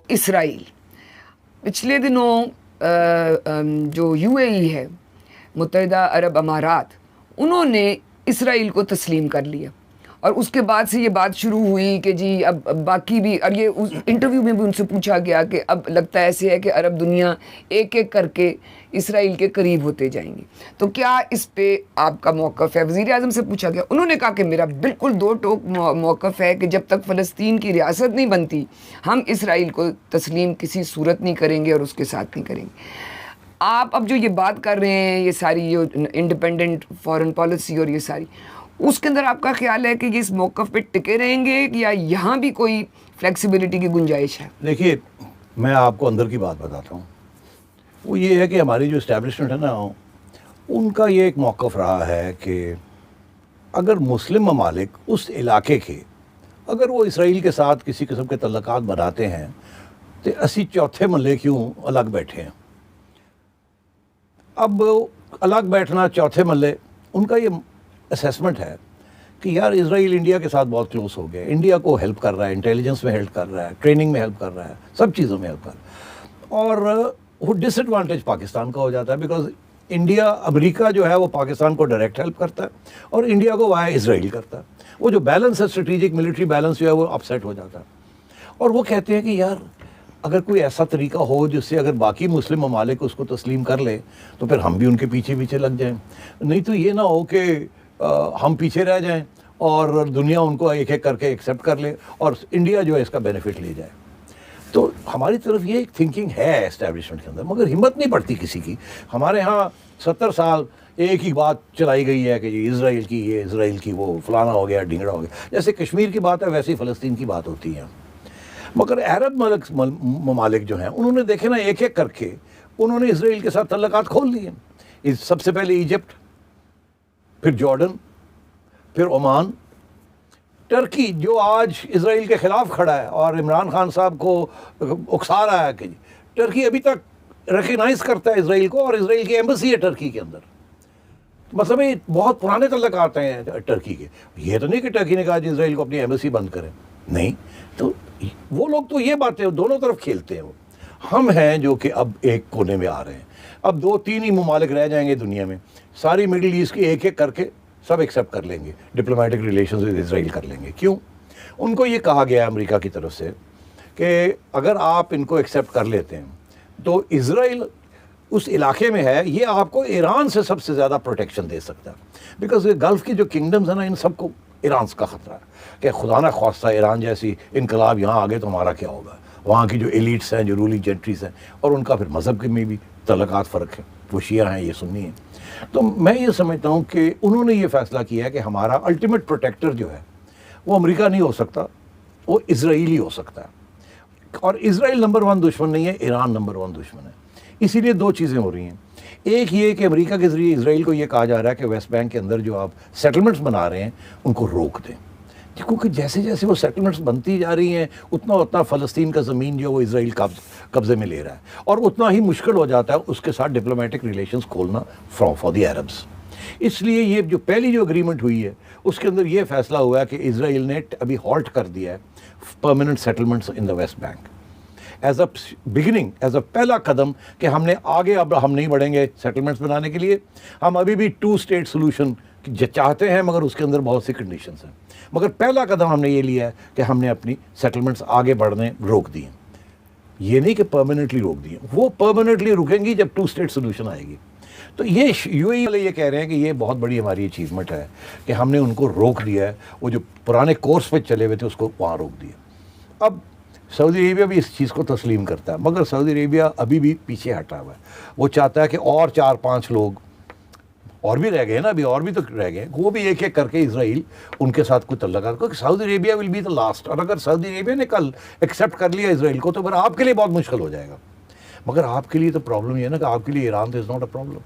Israel पिछले दिनों जो यूएई है, मुत्तहिदा अरब अमारात, उन्होंने इसराइल को तस्लीम कर लिया और उसके बाद से ये बात शुरू हुई कि जी अब बाकी भी, और ये उस इंटरव्यू में भी उनसे पूछा गया कि अब लगता ऐसे है कि अरब दुनिया एक एक करके इसराइल के करीब होते जाएंगे। तो क्या इस पे आपका मौक़िफ़ है? वज़ीर आज़म से पूछा गया, उन्होंने कहा कि मेरा बिल्कुल दो टोक मौक़िफ़ है कि जब तक फ़लस्तीन की रियासत नहीं बनती हम इसराइल को तस्लीम किसी सूरत नहीं करेंगे और उसके साथ नहीं करेंगे। आप अब जो ये बात कर रहे हैं, ये सारी ये इंडिपेंडेंट फॉरेन पॉलिसी और ये सारी, उसके अंदर आपका ख्याल है कि ये इस मौक़िफ़ पे टिके रहेंगे या यहाँ भी कोई फ्लेक्सिबिलिटी की गुंजाइश है? देखिए, मैं आपको अंदर की बात बताता हूँ। वो ये है कि हमारी जो इस्टेब्लिशमेंट है ना, उनका ये एक मौक़िफ़ रहा है कि अगर मुस्लिम ममालिक उस इलाके के, अगर वो इसराइल के साथ किसी किस्म के तल्लुकात बनाते हैं तो असी चौथे मल्ले क्यों अलग बैठे हैं। अब अलग बैठना, चौथे मल्ले, उनका ये असेसमेंट है कि यार इसराइल इंडिया के साथ बहुत क्लोज हो गया, इंडिया को हेल्प कर रहा है, इंटेलिजेंस में हेल्प कर रहा है, ट्रेनिंग में हेल्प कर रहा है, सब चीज़ों में हेल्प कर रहा है। और वो डिसएडवांटेज पाकिस्तान का हो जाता है, बिकॉज इंडिया, अमेरिका जो है वो पाकिस्तान को डायरेक्ट हेल्प करता है और इंडिया को वाया इसराइल करता है। वो जो बैलेंस है, स्ट्रेटेजिक मिलिट्री बैलेंस जो है वो अपसेट हो जाता है। और वो कहते हैं कि यार अगर कोई ऐसा तरीका हो जिससे अगर बाकी मुस्लिम ममालिक उसको तस्लीम कर ले तो फिर हम भी उनके पीछे पीछे लग जाएं। नहीं तो ये ना हो कि हम पीछे रह जाएं और दुनिया उनको एक एक करके एक्सेप्ट कर ले और इंडिया जो है इसका बेनिफिट ले जाए। तो हमारी तरफ ये एक थिंकिंग है एस्टेब्लिशमेंट के अंदर, मगर हिम्मत नहीं पड़ती किसी की। हमारे यहाँ 70 साल एक ही बात चलाई गई है कि ये इसराइल की, ये इसराइल की, वो फलाना हो गया, ढिंगड़ा हो गया। जैसे कश्मीर की बात है वैसे ही फ़लस्तीन की बात होती है। मगर अरब ममालिक जो हैं उन्होंने देखे ना, एक एक करके उन्होंने इसराइल के साथ तल्लुकात खोल लिए। सबसे पहले इजिप्ट, फिर जॉर्डन, फिर ओमान, टर्की जो आज इसराइल के ख़िलाफ़ खड़ा है और इमरान खान साहब को उकसा रहा है कि टर्की अभी तक रिकग्नाइज़ करता है इसराइल को और इसराइल की एम्बेसी है टर्की के अंदर। मतलब ये बहुत पुराने तल्लुकात हैं टर्की के। ये तो नहीं कि टर्की ने कहा कि इसराइल को अपनी एम्बेसी बंद करें, नहीं। तो वो लोग तो ये बातें दोनों तरफ खेलते हैं। वो हम हैं जो कि अब एक कोने में आ रहे हैं। अब 2-3 ही ममालिक रह जाएंगे दुनिया में, सारी मिडिल ईस्ट की एक एक करके सब एक्सेप्ट कर लेंगे, डिप्लोमेटिक रिलेशंस विद इसराइल कर लेंगे। क्यों? उनको ये कहा गया है अमेरिका की तरफ से कि अगर आप इनको एक्सेप्ट कर लेते हैं तो इसराइल उस इलाके में है, ये आपको ईरान से सबसे ज़्यादा प्रोटेक्शन दे सकता है। बिकॉज ये गल्फ़ की जो किंगडम्स है ना, इन सबको ईरान का ख़तरा है कि खुदा ना ख्वास्ता ईरान जैसी इनकलाब यहाँ आ गए तो हमारा क्या होगा। वहाँ की जो एलिट्स हैं, जो रूलिंग जेंट्रीज हैं, और उनका फिर मज़हब के में भी तल्लुकात फ़र्क है, वो शिया हैं, ये सुन्नी हैं। तो मैं ये समझता हूँ कि उन्होंने ये फ़ैसला किया है कि हमारा अल्टीमेट प्रोटेक्टर जो है वो अमेरिका नहीं हो सकता, वो इसराइल ही हो सकता है। और इसराइल नंबर 1 दुश्मन नहीं है, ईरान नंबर 1 दुश्मन है। इसीलिए 2 चीज़ें हो रही हैं। एक ये कि अमेरिका के ज़रिए इसराइल को ये कहा जा रहा है कि वेस्ट बैंक के अंदर जो आप सेटलमेंट्स बना रहे हैं उनको रोक दें, क्योंकि जैसे जैसे वो सेटलमेंट्स बनती जा रही हैं उतना उतना फ़लस्तीन का ज़मीन जो वो इसराइल कब्ज़े में ले रहा है और उतना ही मुश्किल हो जाता है उसके साथ डिप्लोमेटिक रिलेशंस खोलना फॉर द अरब्स। इसलिए ये जो पहली जो एग्रीमेंट हुई है उसके अंदर ये फैसला हुआ है कि इसराइल ने अभी हॉल्ट कर दिया है permanent settlements in the West Bank as a beginning, as a पहला कदम कि हमने आगे अब हम नहीं बढ़ेंगे सेटलमेंट्स बनाने के लिए। हम अभी भी 2 स्टेट सोल्यूशन चाहते हैं, मगर उसके अंदर बहुत सी कंडीशंस हैं। मगर पहला कदम हमने ये लिया है कि हमने अपनी सेटलमेंट्स आगे बढ़ने रोक दिए। ये नहीं कि परमानेंटली रोक दिए, वो परमानेंटली रुकेंगी जब 2 स्टेट सोल्यूशन आएगी। तो ये यूएई वाले ये कह रहे हैं कि ये बहुत बड़ी हमारी अचीवमेंट है कि हमने उनको रोक दिया है, वो जो पुराने कोर्स पे चले हुए थे उसको वहाँ रोक दिया। अब सऊदी अरेबिया भी इस चीज़ को तस्लीम करता है, मगर सऊदी अरेबिया अभी भी पीछे हटा हुआ है। वो चाहता है कि और 4-5 लोग और भी रह गए ना, अभी और भी तो रह गए, वो भी एक एक करके इसराइल उनके साथ कोई तल्लुकात, क्योंकि Saudi Arabia will be the last. और अगर सऊदी अरेबिया ने कल एक्सेप्ट कर लिया इसराइल को तो फिर आपके लिए बहुत मुश्किल हो जाएगा। मगर आपके लिए तो प्रॉब्लम ये है ना कि आपके लिए ईरान तो इज़ नॉट अ प्रॉब्लम,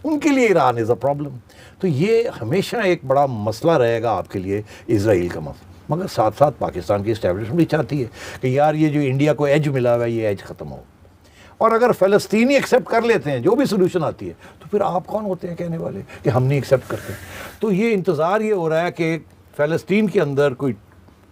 उनके लिए ईरान इज़ अ प्रॉब्लम। तो ये हमेशा एक बड़ा मसला रहेगा आपके लिए इसराइल का मसला। मगर साथ साथ पाकिस्तान की इस्टेब्लिशमेंट भी चाहती है कि यार ये जो इंडिया को एज मिला हुआ है ये एज ख़त्म हो। और अगर फ़लस्तीनी एक्सेप्ट कर लेते हैं जो भी सोल्यूशन आती है तो फिर आप कौन होते हैं कहने वाले कि हम नहीं एक्सेप्ट करते। तो ये इंतज़ार ये हो रहा है कि फ़लस्तीन के अंदर कोई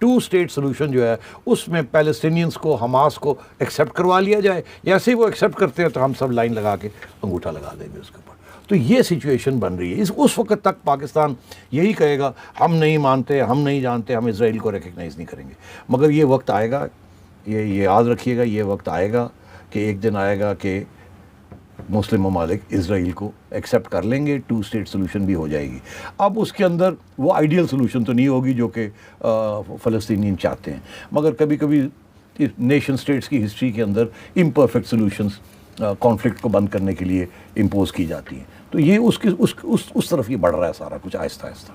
2 स्टेट सोल्यूशन जो है उसमें पैलेस्टीनियंस को, हमास को एक्सेप्ट करवा लिया जाए। जैसे ही वो एक्सेप्ट करते हैं तो हम सब लाइन लगा के अंगूठा लगा देंगे उसके ऊपर। तो ये सिचुएशन बन रही है। उस वक्त तक पाकिस्तान यही कहेगा हम नहीं मानते, हम नहीं जानते, हम इसराइल को रिकग्नाइज़ नहीं करेंगे। मगर ये वक्त आएगा, ये याद रखिएगा, ये वक्त आएगा कि एक दिन आएगा कि मुस्लिम ममालिक इसराइल को एक्सेप्ट कर लेंगे, 2 स्टेट सोल्यूशन भी हो जाएगी। अब उसके अंदर वो आइडियल सोल्यूशन तो नहीं होगी जो कि फ़लस्तीनी चाहते हैं, मगर कभी कभी नेशन स्टेट्स की हिस्ट्री के अंदर इम्परफेक्ट सोल्यूशंस कॉन्फ्लिक्ट को बंद करने के लिए इम्पोज की जाती हैं। तो ये उस तरफ ये बढ़ रहा है सारा कुछ आहिस्ता आहिस्ता।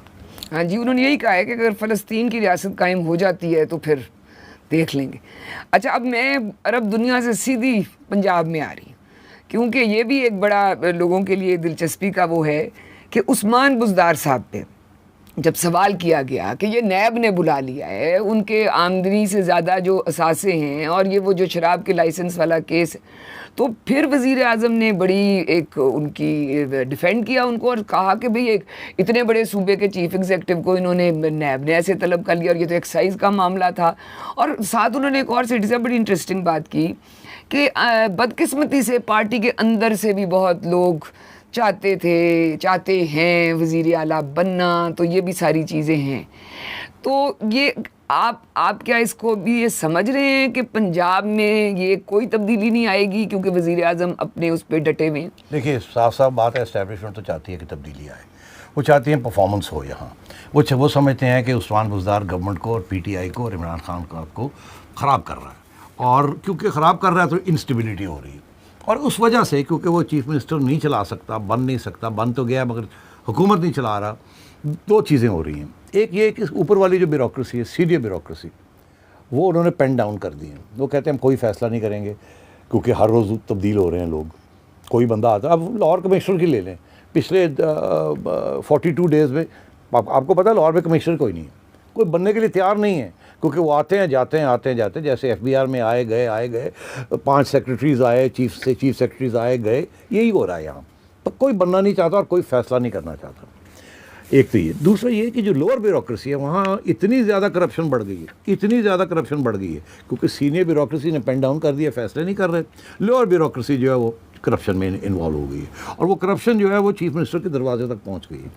हाँ जी, उन्होंने यही कहा है कि अगर फ़लस्तीन की रियासत कायम हो जाती है तो फिर देख लेंगे। अच्छा, अब मैं अरब दुनिया से सीधी पंजाब में आ रही हूँ, क्योंकि ये भी एक बड़ा लोगों के लिए दिलचस्पी का वो है कि उस्मान बुज़दार साहब पे जब सवाल किया गया कि ये नैब ने बुला लिया है, उनके आमदनी से ज़्यादा जो असासे हैं और ये वो जो शराब के लाइसेंस वाला केस है, तो फिर वज़ीर आज़म ने बड़ी एक उनकी डिफेंड किया उनको और कहा कि भाई एक इतने बड़े सूबे के चीफ एग्जीक्यूटिव को इन्होंने नैब ने ऐसे तलब कर लिया और ये तो एक्साइज़ का मामला था। और साथ उन्होंने एक और सिटी से बड़ी इंटरेस्टिंग बात की कि बदकिस्मती से पार्टी के अंदर से भी बहुत लोग चाहते हैं वज़ीर आला बनना, तो ये भी सारी चीज़ें हैं। तो ये आप क्या इसको भी ये समझ रहे हैं कि पंजाब में ये कोई तब्दीली नहीं आएगी क्योंकि वज़ीर आज़म अपने उस पर डटे हुए हैं? देखिए, साफ साफ बात है, एस्टैब्लिशमेंट तो चाहती है कि तब्दीली आए, वो चाहती हैं परफॉर्मेंस हो यहाँ। वो समझते हैं कि उस्मान बुज़दार गवर्नमेंट को और PTI को और इमरान खान को ख़राब कर रहा है, और क्योंकि ख़राब कर रहा है तो इंस्टेबिलिटी हो रही है, और उस वजह से क्योंकि वो चीफ मिनिस्टर नहीं चला सकता, बन नहीं सकता, बन तो गया मगर हुकूमत नहीं चला रहा। 2 चीज़ें हो रही हैं। एक ये कि ऊपर वाली जो ब्यूरोक्रेसी है, सीनियर ब्यूरोक्रेसी, वो उन्होंने पेन डाउन कर दी है। वो कहते हैं हम कोई फ़ैसला नहीं करेंगे क्योंकि हर रोज़ तब्दील हो रहे हैं लोग, कोई बंदा आता है। अब लाहौर कमिश्नर की ले लें, पिछले 42 डेज़ में आपको पता है लाहौर में कमिश्नर कोई नहीं है, कोई बनने के लिए तैयार नहीं है, क्योंकि वो आते हैं जाते हैं। जैसे FBR में आए गए 5 सेक्रेटरीज़ आए, चीफ सेक्रेटरीज़ आए गए, यही हो रहा है यहाँ पर। कोई बनना नहीं चाहता और कोई फ़ैसला नहीं करना चाहता। एक तो ये, दूसरा ये कि जो लोअर ब्यूरोक्रेसी है वहाँ इतनी ज़्यादा करप्शन बढ़ गई है क्योंकि सीनियर ब्यूरोक्रेसी ने पेन डाउन कर दिया, फैसले नहीं कर रहे। लोअर ब्यूरोक्रेसी जो है वो करप्शन में इन्वॉल्व हो गई है, और वो करप्शन जो है वो चीफ मिनिस्टर के दरवाजे तक पहुँच गई है,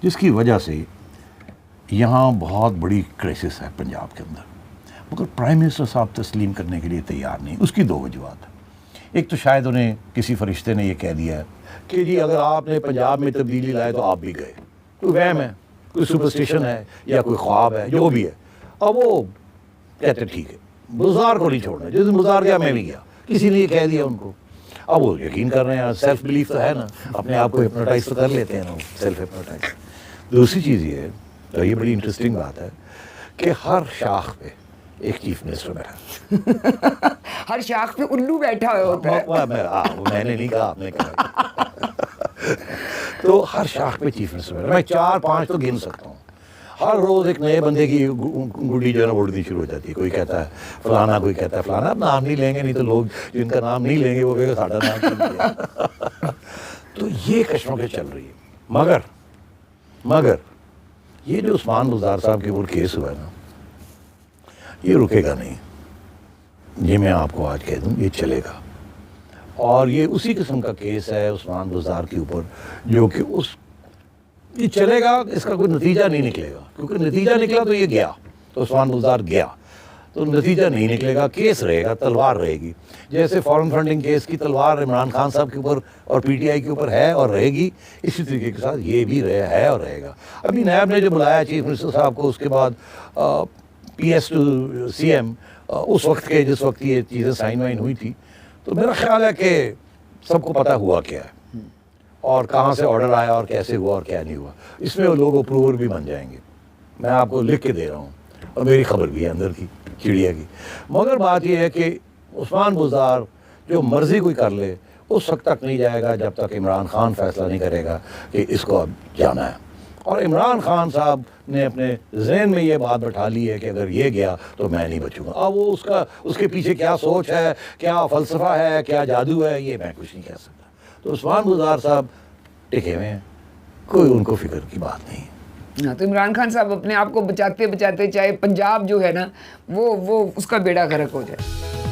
जिसकी वजह से यहाँ बहुत बड़ी क्राइसिस है पंजाब के अंदर। मगर प्राइम मिनिस्टर साहब तस्लीम करने के लिए तैयार नहीं। उसकी 2 वजूहत है। एक तो शायद उन्हें किसी फरिश्ते ने ये कह दिया है कि जी अगर आपने पंजाब में तब्दीली लाए तो आप भी गए। कोई वहम है, कोई सुपरस्टिशन है या कोई ख्वाब है, जो भी है। अब वो कहते ठीक है, बुज़दार को नहीं छोड़ना, जिस दिन बुज़दार गया मैं भी गया, किसी ने ये कह दिया उनको। अब वो यकीन कर रहे हैं, सेल्फ बिलीफ तो है ना, अपने आप को हिप्नोटाइज तो कर लेते हैं ना, सेल्फ हिप्नोटाइज। दूसरी चीज़ ये है, तो ये बड़ी इंटरेस्टिंग बात है कि हर शाख पे एक चीफ मिनिस्टर बैठा हर शाख पे उल्लू बैठा होता है। मैंने नहीं कहा, आपने कहा। तो हर शाख पे चीफ मिनिस्टर बैठा। मैं 4-5 तो गिन सकता हूँ। हर रोज़ एक नए बंदे की गुड़ी जो है ना उड़नी शुरू हो जाती है। कोई कहता है फलाना, कोई कहता है फलाना। अब नाम नहीं लेंगे, नहीं तो लोग जिनका नाम नहीं लेंगे वो कहेगा साਡਾ नाम नहीं लिया। तो ये कश्मकश चल रही है। मगर ये जो उस्मान बुज़दार साहब के ऊपर केस हुआ है ना, ये रुकेगा नहीं। ये मैं आपको आज कह दूँ, ये चलेगा। और ये उसी किस्म का केस है उस्मान बुज़दार के ऊपर जो कि ये चलेगा, इसका कोई नतीजा नहीं निकलेगा, क्योंकि नतीजा निकला तो ये गया, तो उस्मान बुज़दार गया, तो नतीजा नहीं निकलेगा, केस रहेगा, तलवार रहेगी। जैसे फॉरेन फंडिंग केस की तलवार इमरान खान साहब के ऊपर और PTI के ऊपर है और रहेगी, इसी तरीके के साथ ये भी है और रहेगा। अभी नैब ने जो बुलाया चीफ मिनिस्टर साहब को, उसके बाद PS to CM उस वक्त के जिस वक्त ये चीज़ें साइन वाइन हुई थी, तो मेरा ख्याल है कि सबको पता हुआ क्या है और कहाँ से ऑर्डर आया और कैसे हुआ और क्या नहीं हुआ। इसमें वो लोग अप्रूवर भी बन जाएंगे। मैं आपको लिख के दे रहा हूँ, और मेरी खबर भी है अंदर की चिड़िया की। मगर बात यह है कि उस्मान बुज़दार जो मर्ज़ी कोई कर ले, उस वक्त तक नहीं जाएगा जब तक इमरान खान फैसला नहीं करेगा कि इसको अब जाना है। और इमरान खान साहब ने अपने जहन में ये बात बैठा ली है कि अगर ये गया तो मैं नहीं बचूंगा। अब वो उसके पीछे क्या सोच है, क्या फ़लसफ़ा है, क्या जादू है, ये मैं कुछ नहीं कह सकता। तो उस्मान बुज़दार साहब टिके हुए हैं, कोई उनको फ़िक्र की बात नहीं। हाँ, तो इमरान खान साहब अपने आप को बचाते बचाते चाहे पंजाब जो है ना वो उसका बेड़ा गर्क हो जाए।